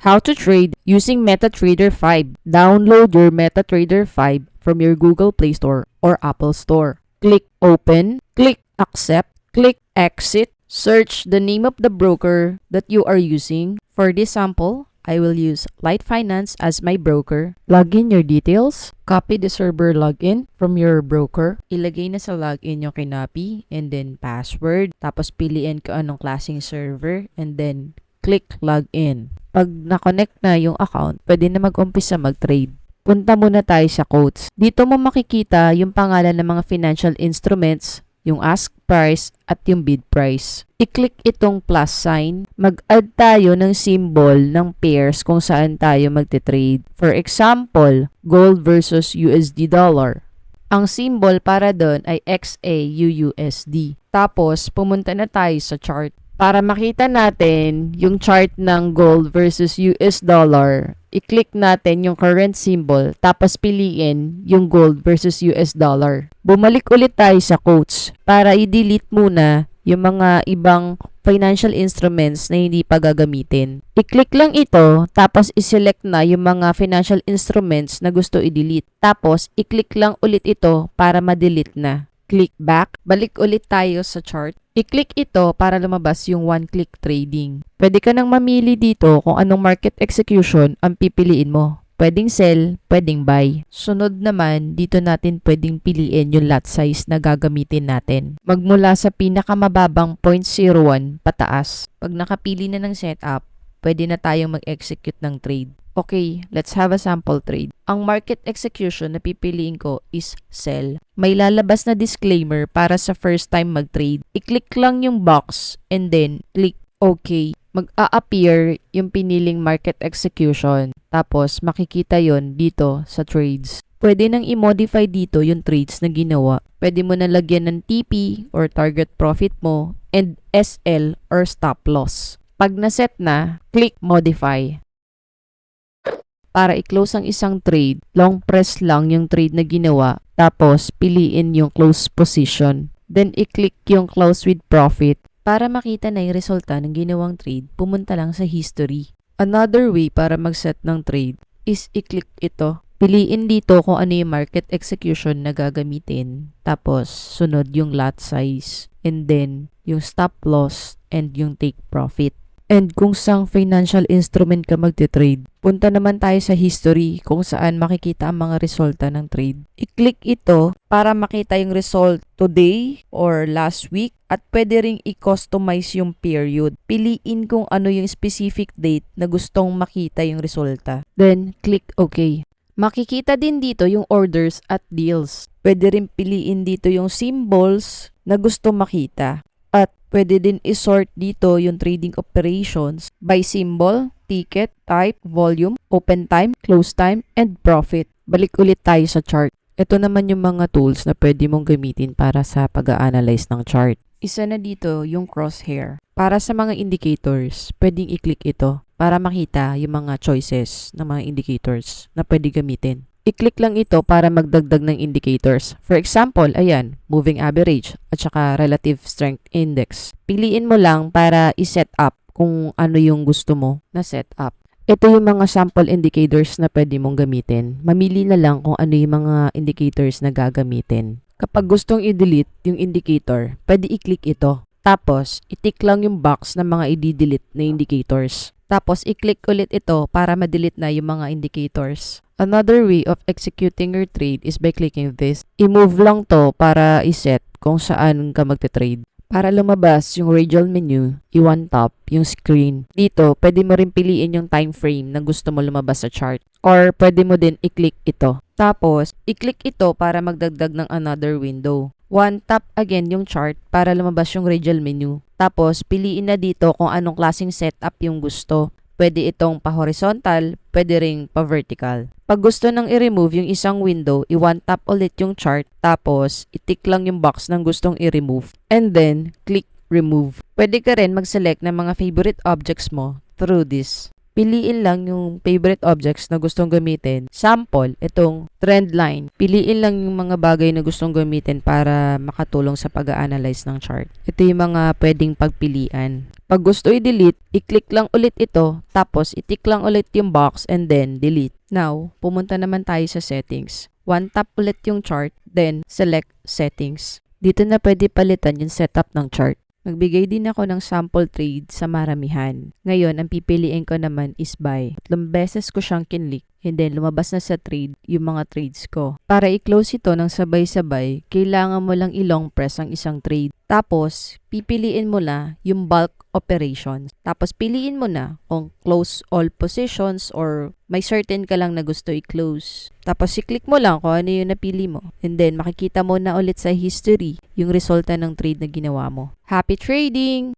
How to trade using MetaTrader 5. Download your MetaTrader 5 from your Google Play Store or Apple Store. Click Open, click Accept, click Exit. Search the name of the broker that you are using. For this sample, I will use Light Finance as my broker. Log in your details. Copy the server login from your broker. Ilagay na sa login yung kinapi and then password. Tapos piliin ko anong klaseng server and then click login. Pag na-connect na yung account, pwede na mag-umpisa mag-trade. Punta muna tayo sa quotes. Dito mo makikita yung pangalan ng mga financial instruments, yung ask price at yung bid price. I-click itong plus sign. Mag-add tayo ng symbol ng pairs kung saan tayo magte-trade. For example, gold versus USD dollar. Ang symbol para doon ay XAUUSD. Tapos, pumunta na tayo sa chart. Para makita natin yung chart ng gold versus US dollar, i-click natin yung current symbol, tapos piliin yung gold versus US dollar. Bumalik ulit tayo sa quotes para i-delete muna yung mga ibang financial instruments na hindi pa gagamitin. I-click lang ito, tapos i-select na yung mga financial instruments na gusto i-delete. Tapos, i-click lang ulit ito para ma-delete na. Click back, balik ulit tayo sa chart. I-click ito para lumabas yung one-click trading. Pwede ka nang mamili dito kung anong market execution ang pipiliin mo. Pwedeng sell, pwedeng buy. Sunod naman, dito natin pwedeng piliin yung lot size na gagamitin natin. Magmula sa pinakamababang 0.01 pataas. Pag nakapili na ng setup, pwede na tayong mag-execute ng trade. Okay, let's have a sample trade. Ang market execution na pipiliin ko is sell. May lalabas na disclaimer para sa first time mag-trade. I-click lang yung box and then click OK. Mag-a-appear yung piniling market execution. Tapos makikita yon dito sa trades. Pwede nang i-modify dito yung trades na ginawa. Pwede mo na lagyan ng TP or target profit mo and SL or stop loss. Pag na-set na, click modify. Para i-close ang isang trade, long press lang yung trade na ginawa, tapos piliin yung close position. Then i-click yung close with profit. Para makita na yung resulta ng ginawang trade, pumunta lang sa history. Another way para mag-set ng trade is i-click ito. Piliin dito kung ano yung market execution na gagamitin. Tapos sunod yung lot size and then yung stop loss and yung take profit. And kung sang financial instrument ka magte-trade, punta naman tayo sa history kung saan makikita ang mga resulta ng trade. I-click ito para makita yung result today or last week at pwede ring i-customize yung period. Piliin kung ano yung specific date na gustong makita yung resulta. Then, click OK. Makikita din dito yung orders at deals. Pwede rin piliin dito yung symbols na gusto makita. At pwede din isort dito yung trading operations by symbol, ticket, type, volume, open time, close time, and profit. Balik ulit tayo sa chart. Ito naman yung mga tools na pwede mong gamitin para sa pag-a-analyze ng chart. Isa na dito yung crosshair. Para sa mga indicators, pwedeng i-click ito para makita yung mga choices ng mga indicators na pwede gamitin. I-click lang ito para magdagdag ng indicators. For example, ayan, moving average at saka relative strength index. Piliin mo lang para i-set up kung ano yung gusto mo na set up. Ito yung mga sample indicators na pwede mong gamitin. Mamili na lang kung ano yung mga indicators na gagamitin. Kapag gustong i-delete yung indicator, pwede i-click ito. Tapos, i-tick lang yung box ng mga i-delete na indicators. Tapos, i-click ulit ito para ma-delete na yung mga indicators. Another way of executing your trade is by clicking this. I-move lang to para i-set kung saan ka magte-trade. Para lumabas yung radial menu, i-one tap yung screen. Dito, pwede mo rin piliin yung time frame na gusto mo lumabas sa chart. Or pwede mo din i-click ito. Tapos, i-click ito para magdagdag ng another window. One tap again yung chart para lumabas yung radial menu. Tapos, piliin na dito kung anong klaseng setup yung gusto. Pwede itong pa-horizontal, pwede ring pa-vertical. Pag gusto nang i-remove yung isang window, i-one tap ulit yung chart, tapos i-tick lang yung box ng gustong i-remove. And then, click remove. Pwede ka rin mag-select ng mga favorite objects mo through this. piliin lang yung favorite objects na gustong gamitin. Sample, itong trend line. Piliin lang yung mga bagay na gustong gamitin para makatulong sa pag-analyze ng chart. Ito yung mga pwedeng pagpilian. Pag gusto i-delete, i-click lang ulit ito, tapos i-tick lang ulit yung box and then delete. Now, pumunta naman tayo sa settings. One tap ulit yung chart, then select settings. Dito na pwede palitan yung setup ng chart. Nagbigay din ako ng sample trade sa maramihan. Ngayon, ang pipiliin ko naman is buy. 3 beses ko siyang kinlik and then lumabas na sa trade yung mga trades ko. Para i-close ito ng sabay-sabay, kailangan mo lang i-long press ang isang trade. Tapos, pipiliin mo na yung bulk operations. Tapos, piliin mo na kung close all positions or may certain ka lang na gusto i-close. Tapos, i-click mo lang kung ano yung napili mo. And then, makikita mo na ulit sa history yung resulta ng trade na ginawa mo. Happy trading!